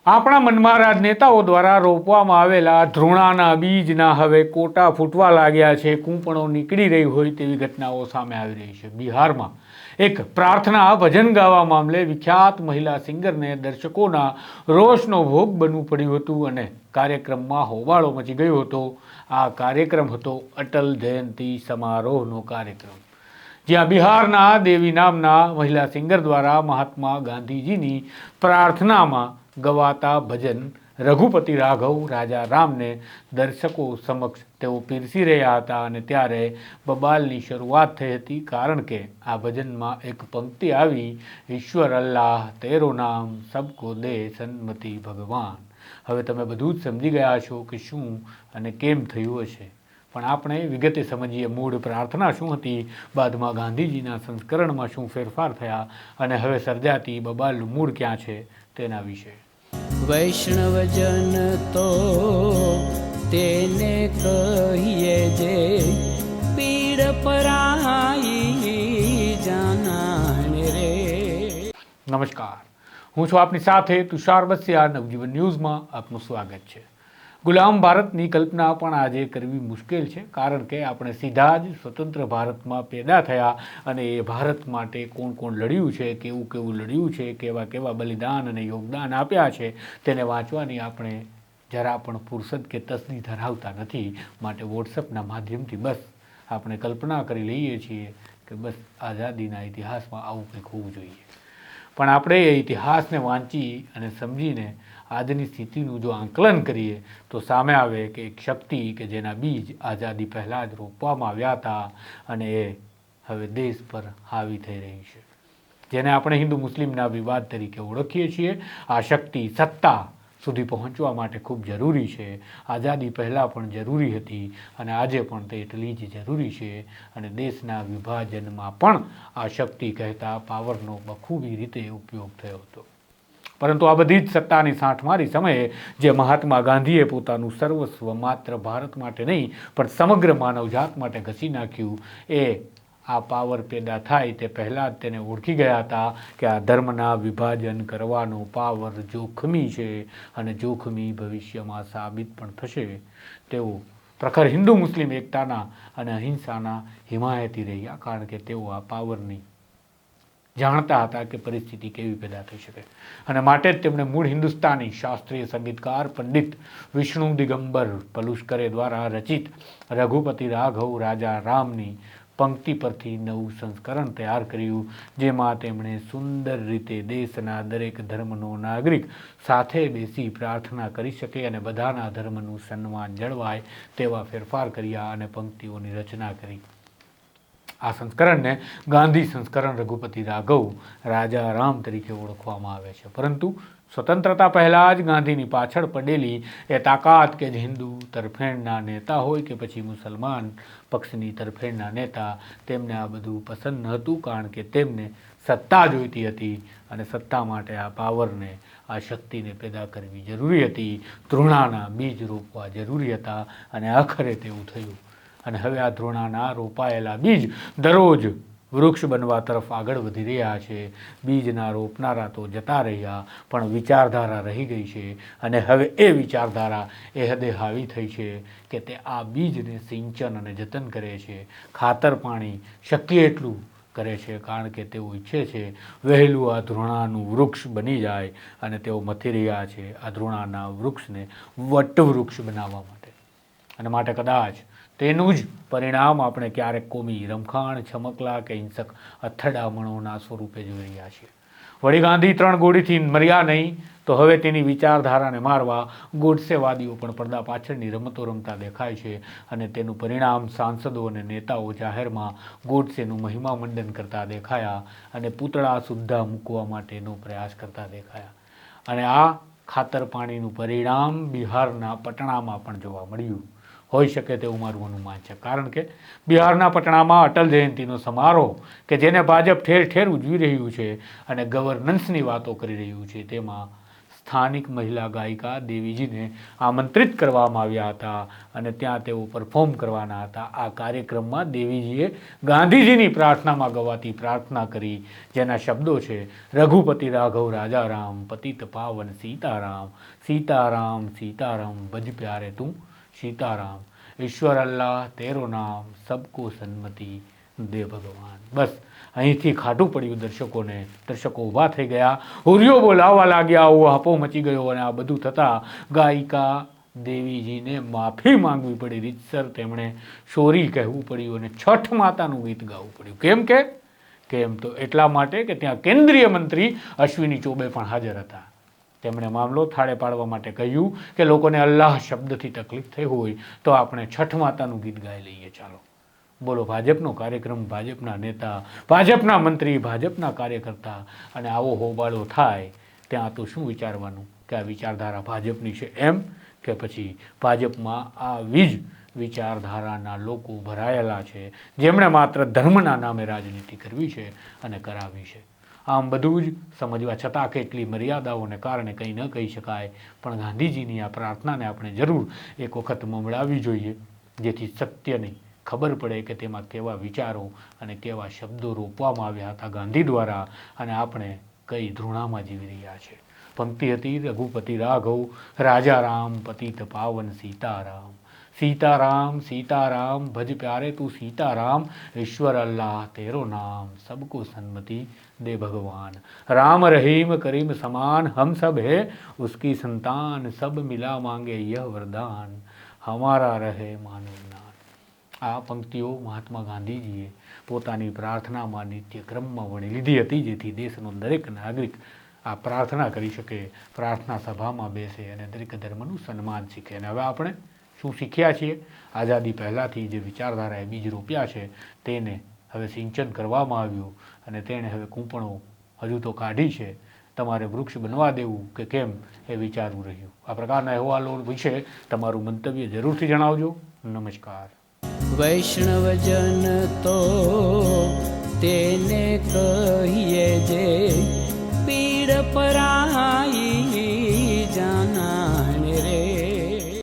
આપણા મનમાં રાજનેતાઓ દ્વારા રોપવામાં આવેલા ધૃણાના બીજના હવે કોટા ફૂટવા લાગ્યા છે. કૂંપણો નીકળી રહી હોય તેવી ઘટનાઓ સામે આવી રહી છે. બિહારમાં એક પ્રાર્થના ભજન ગાવા મામલે વિખ્યાત મહિલા સિંગરને દર્શકોના રોષનો ભોગ બનવું પડ્યું હતું અને કાર્યક્રમમાં હોબાળો મચી ગયો હતો. આ કાર્યક્રમ હતો અટલ જયંતિ સમારોહનો કાર્યક્રમ, જ્યાં બિહારના દેવી નામના મહિલા સિંગર દ્વારા મહાત્મા ગાંધીજીની પ્રાર્થનામાં ગવાતા ભજન રઘુપતિ રાઘવ રાજા રામને દર્શકો સમક્ષ તેઓ પીરસી રહ્યા હતા. અને ત્યારે બબાલની શરૂઆત થઈ હતી, કારણ કે આ ભજનમાં એક પંક્તિ આવી, ઈશ્વર અલ્લાહ તેરો નામ સબકો દે સન્મતિ ભગવાન. હવે તમે બધું જ સમજી ગયા છો કે શું અને કેમ થયું હશે, પણ આપણે વિગતે સમજીએ મૂળ પ્રાર્થના શું હતી, બાદમાં ગાંધીજીના સંસ્કરણમાં શું ફેરફાર થયા અને હવે સર્જાતી બબાલનું મૂળ ક્યાં છે તેના વિશે. વૈષ્ણવજન તો તેને કહીએ જે પીડ પરાઈ જાનાને રે. નમસ્કાર, હું છું આપની સાથે તુષાર બસિયા. નવજીવન ન્યૂઝમાં આપનું સ્વાગત છે. ગુલામ ભારતની કલ્પના પણ આજે કરવી મુશ્કેલ છે, કારણ કે આપણે સીધા જ સ્વતંત્ર ભારતમાં પેદા થયા અને એ ભારત માટે કોણ કોણ લડ્યું છે, કેવું કેવું લડ્યું છે, કેવા કેવા બલિદાન અને યોગદાન આપ્યા છે, તેને વાંચવાની આપણે જરા પણ ફુરસદ કે તસદી ધરાવતા નથી. માટે વોટ્સઅપના માધ્યમથી બસ આપણે કલ્પના કરી લઈએ છીએ કે બસ આઝાદીના ઇતિહાસમાં આવું કંઈક હોવું જોઈએ. પણ આપણે એ ઇતિહાસને વાંચી અને સમજીને આજની સ્થિતિનું જો આંકલન કરીએ તો સામે આવે કે એક શક્તિ કે જેના બીજ આઝાદી પહેલાં જ રોપવામાં આવ્યા હતા અને એ હવે દેશ પર હાવી થઈ રહી છે, જેને આપણે હિન્દુ મુસ્લિમના વિવાદ તરીકે ઓળખીએ છીએ. આ શક્તિ સત્તા સુધી પહોંચવા માટે ખૂબ જરૂરી છે. આઝાદી પહેલાં પણ જરૂરી હતી અને આજે પણ તે એટલી જ જરૂરી છે. અને દેશના વિભાજનમાં પણ આ શક્તિ કહેતા પાવરનો બખૂબી રીતે ઉપયોગ થયો હતો. પરંતુ આ બધી જ સત્તાની સાંઠમારી સમયે જે મહાત્મા ગાંધીએ પોતાનું સર્વસ્વ માત્ર ભારત માટે નહીં પણ સમગ્ર માનવજાત માટે ઘસી નાખ્યું, એ આ પાવર પેદા થાય તે પહેલાં જ તેને ઓળખી ગયા હતા કે આ ધર્મના વિભાજન કરવાનો પાવર જોખમી છે અને જોખમી ભવિષ્યમાં સાબિત પણ થશે. તેઓ પ્રખર હિન્દુ મુસ્લિમ એકતાના અને અહિંસાના હિમાયતી રહ્યા, કારણ કે તેઓ આ પાવરની જાણતા હતા કે પરિસ્થિતિ કેવી પેદા થઈ શકે. અને માટે જ તેમણે મૂળ હિન્દુસ્તાની શાસ્ત્રીય સંગીતકાર પંડિત વિષ્ણુ દિગંબર પલુશકરે દ્વારા રચિત રઘુપતિ રાઘવ રાજા રામની પંક્તિ પરથી નવું સંસ્કરણ તૈયાર કર્યું, જેમાં તેમણે સુંદર રીતે દેશના દરેક ધર્મનો નાગરિક સાથે બેસી પ્રાર્થના કરી શકે અને બધાના ધર્મનું સન્માન જળવાય તેવા ફેરફાર કર્યા અને પંક્તિઓની રચના કરી. આ સંસ્કરણને ગાંધી સંસ્કરણ રઘુપતિ રાઘવ રાજા રામ તરીકે ઓળખવામાં આવે છે. પરંતુ સ્વતંત્રતા પહેલાં જ ગાંધીની પાછળ પડેલી એ તાકાત કે જે હિન્દુ તરફેણના નેતા હોય કે પછી મુસલમાન પક્ષની તરફેણના નેતા, તેમને આ બધું પસંદ ન હતું, કારણ કે તેમને સત્તા જોઈતી હતી અને સત્તા માટે આ પાવરને, આ શક્તિને પેદા કરવી જરૂરી હતી. તૃણાના બીજ રોપવા જરૂરી હતા અને આખરે તેવું થયું. અને હવે આ ધૃણાના રોપાયેલા બીજ દરરોજ વૃક્ષ બનવા તરફ આગળ વધી રહ્યા છે. બીજના રોપનારા તો જતા રહ્યા, પણ વિચારધારા રહી ગઈ છે. અને હવે એ વિચારધારા એ હદે હાવી થઈ છે કે તે આ બીજને સિંચન અને જતન કરે છે, ખાતર પાણી શક્ય એટલું કરે છે, કારણ કે તેઓ ઈચ્છે છે વહેલું આ ધૃણાનું વૃક્ષ બની જાય. અને તેઓ મથી રહ્યા છે આ ધૃણાના વૃક્ષને વટવૃક્ષ બનાવવા માટે. અને માટે કદાચ તેનું જ પરિણામ આપણે ક્યારેક કોમી રમખાણ, છમકલા કે હિંસક અથડામણોના સ્વરૂપે જોઈ રહ્યા છીએ. વળી ગાંધી 3 ગોળીથી મર્યા નહીં તો હવે તેની વિચારધારાને મારવા ગોડસેવાદીઓ પણ પડદા પાછળની રમતો રમતા દેખાય છે. અને તેનું પરિણામ સાંસદો અને નેતાઓ જાહેરમાં ગોડસેનું મહિમા મંડન કરતા દેખાયા અને પૂતળા સુદ્ધા મૂકવા માટેનો પ્રયાસ કરતા દેખાયા. અને આ ખાતર પાણીનું પરિણામ બિહારના પટણામાં પણ જોવા મળ્યું હોઈ શકે તેવું મારું અનુમાન છે, કારણ કે બિહારના પટણામાં અટલ જયંતિનો સમારોહ કે જેને ભાજપ ઠેર ઠેર ઉજવી રહ્યું છે અને ગવર્નન્સની વાતો કરી રહ્યું છે, તેમાં સ્થાનિક મહિલા ગાયિકા દેવીજીને આમંત્રિત કરવામાં આવ્યા હતા અને ત્યાં તેઓ પરફોર્મ કરવાના હતા. આ કાર્યક્રમમાં દેવીજીએ ગાંધીજીની પ્રાર્થનામાં ગવાતી પ્રાર્થના કરી, જેના શબ્દો છે: રઘુપતિ રાઘવ રાજા રામ, પતિત પાવન સીતારામ, સીતારામ સીતારામ ભજ પ્યારે તું સીતારામ, ઈશ્વર અલ્લાહ તેરો નામ, સબકો સન્મતિ દે ભગવાન. બસ અહીંથી ખાટું પડ્યું દર્શકોને. દર્શકો ઊભા થઈ ગયા, હુરિયો બોલાવવા લાગ્યા, હાપો મચી ગયો. અને આ બધું થતાં ગાયિકા દેવીજીને માફી માંગવી પડી. રીતસર તેમણે સોરી કહેવું પડ્યું અને છઠ માતાનું ગીત ગાવું પડ્યું. કેમ તો એટલા માટે કે ત્યાં કેન્દ્રીય મંત્રી અશ્વિની ચૌબે પણ હાજર હતા. તેમણે મામલો થાળે પાડવા માટે કહ્યું કે લોકોને અલ્લાહ શબ્દથી તકલીફ થઈ હોય તો આપણે છઠ માતાનું ગીત ગાઈ લઈએ. ચાલો બોલો. ભાજપનો કાર્યક્રમ, ભાજપના નેતા, ભાજપના મંત્રી, ભાજપના કાર્યકર્તા, અને આવો હોબાળો થાય ત્યાં તો શું વિચારવાનું કે આ વિચારધારા ભાજપની છે એમ, કે પછી ભાજપમાં આવી જ વિચારધારાના લોકો ભરાયેલા છે જેમણે માત્ર ધર્મના નામે રાજનીતિ કરવી છે અને કરાવી છે. આમ બધું જ સમજવા છતાં કેટલી મર્યાદાઓને કારણે કંઈ ન કહી શકાય, પણ ગાંધીજીની આ પ્રાર્થનાને આપણે જરૂર એક વખત મમડાવવી જોઈએ, જેથી સત્યની ખબર પડે કે તેમાં કેવા વિચારો અને કેવા શબ્દો રોપવામાં આવ્યા હતા ગાંધી દ્વારા, અને આપણે કઈ ધૃણામાં જીવી રહ્યા છે. પંક્તિ હતી: રઘુપતિ રાઘવ રાજા રામ, પતિત પાવન સીતારામ, સીતારામ સીતારામ ભજ પ્યારે તું સીતારામ, ईश्वर अल्लाह तेरो नाम, सबको सन्मति दे भगवान, राम रहीम करीम समान हम सब है उसकी संतान, सब मिला मांगे यह वरदान, हमारा रहे मानव ज्ञान. આ પંક્તિઓ મહાત્મા ગાંધીજીએ પોતાની પ્રાર્થનામાં નિત્યક્રમમાં વણી લીધી હતી, જેથી દેશનો દરેક નાગરિક આ પ્રાર્થના કરી શકે, પ્રાર્થના સભામાં બેસે અને દરેક ધર્મનું સન્માન શીખે. અને હવે આપણે શું શીખ્યા છીએ? આઝાદી પહેલાંથી જે વિચારધારાએ બીજ રોપ્યા છે તેને હવે સિંચન કરવામાં આવ્યું અને તેણે હવે કૂંપણો હજુ તો કાઢી છે. તમારે વૃક્ષ બનવા દેવું કે કેમ એ વિચારવું રહ્યું. આ પ્રકારના અહેવાલો વિશે તમારું મંતવ્ય જરૂરથી જણાવજો. નમસ્કાર. વૈષ્ણવજન તો તેને કહીએ જે પીડ પરાઈ.